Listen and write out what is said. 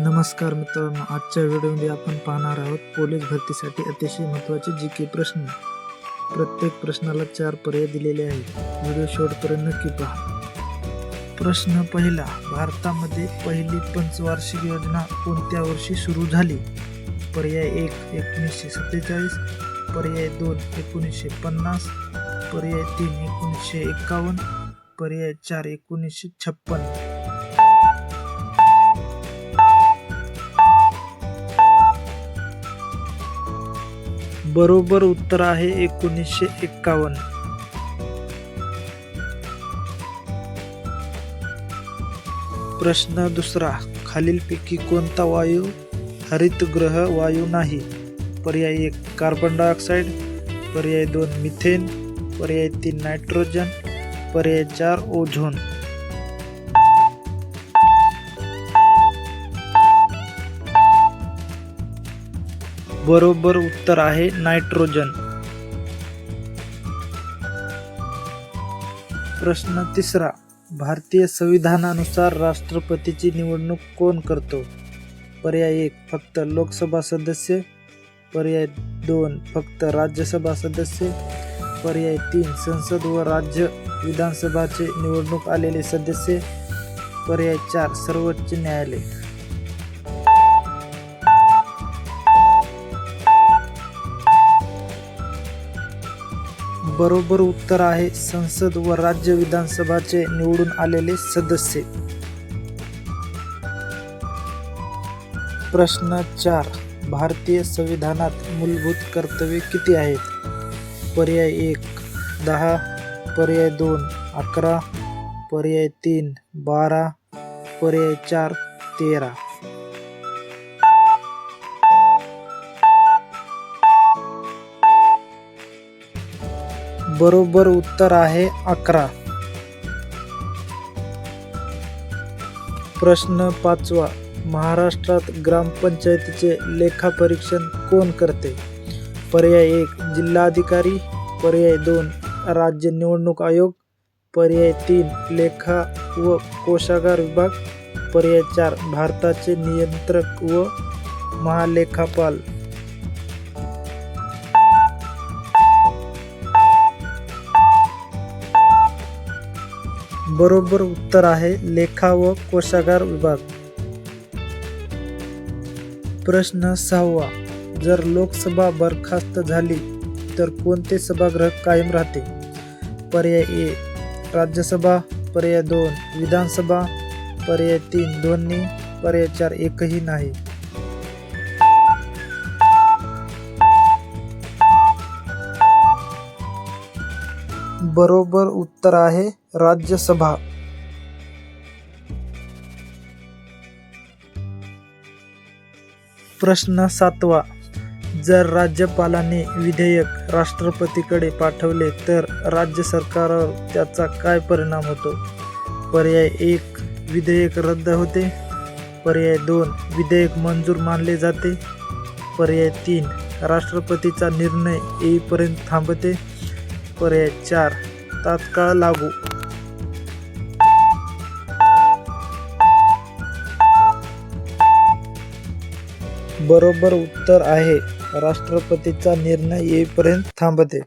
नमस्कार मित्रांनो, आजच्या व्हिडिओमध्ये आपण पाहणार आहोत पोलीस भरतीसाठी अतिशय महत्त्वाचे जीके प्रश्न. प्रत्येक प्रश्नाला 4 पर्याय दिलेले आहेत. व्हिडिओ शेवटपर्यंत नक्की पहा. प्रश्न पहिला, भारतामध्ये पहिली पंचवार्षिक योजना कोणत्या वर्षी सुरू झाली? पर्याय 1 1947, पर्याय 2 1950, पर्याय 3 1951, पर्याय 4 1956. बरोबर उत्तर आहे 1951. प्रश्न दुसरा, खालीलपैकी कोणता वायू हरितगृह वायू नाही? पर्याय 1 कार्बन डायऑक्साईड, पर्याय 2 मिथेन, पर्याय 3 नायट्रोजन, पर्याय 4 ओझोन. बरोबर उत्तर आहे नायट्रोजन. प्रश्न तिसरा, भारतीय संविधानानुसार राष्ट्रपतीची निवडणूक कोण करतो? पर्याय 1 फक्त लोकसभा सदस्य, पर्याय 2 फक्त राज्यसभा सदस्य, पर्याय 3 संसद व राज्य विधानसभाचे निवडणूक आलेले सदस्य, पर्याय 4 सर्वोच्च न्यायालय. बरोबर उत्तर आहे संसद व राज्य विधानसभाचे निवडून आलेले सदस्य. प्रश्न 4, भारतीय संविधानात मूलभूत कर्तव्ये किती आहेत? पर्याय 1 10, पर्याय 2 11, पर्याय 3 12, पर्याय 4 13. बरोबर उत्तर आहे 11. प्रश्न 5, महाराष्ट्रात ग्रामपंचायतीचे लेखापरीक्षण कोण करते? पर्याय 1 जिल्हाधिकारी, पर्याय 2 राज्य निवडणूक आयोग, पर्याय 3 लेखा व कोषागार विभाग, पर्याय 4 भारताचे नियंत्रक व महालेखापाल. बरोबर उत्तर आहे लेखा व कोषागार विभाग. प्रश्न 6, जर लोकसभा बरखास्त झाली तर कोणते सभागृह कायम राहते? पर्याय 1 राज्यसभा, पर्याय 2 विधानसभा, पर्याय 3 दोन्ही, पर्याय 4 एकही नाही. बरोबर उत्तर आहे राज्यसभा. प्रश्न 7, जर राज्यपालाने विधेयक राष्ट्रपतीकडे पाठवले तर राज्य सरकारवर त्याचा काय परिणाम होतो? पर्याय 1 विधेयक रद्द होते, पर्याय 2 विधेयक मंजूर मानले जाते, पर्याय 3 राष्ट्रपतीचा निर्णय येईपर्यंत थांबते, पर्याय 4 तात्काळ लागू. बरोबर उत्तर आहे राष्ट्रपतीचा निर्णय येईपर्यंत थांबते.